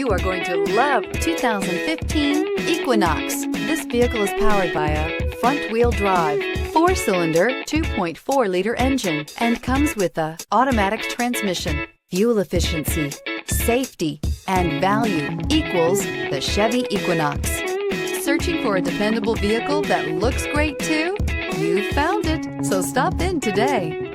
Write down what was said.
You are going to love 2015 Equinox. This vehicle is powered by a front-wheel drive, 4-cylinder, 2.4-liter engine, and comes with a automatic transmission. Fuel efficiency, safety, and value equals the Chevy Equinox. Searching for a dependable vehicle that looks great too? You found it, so stop in today.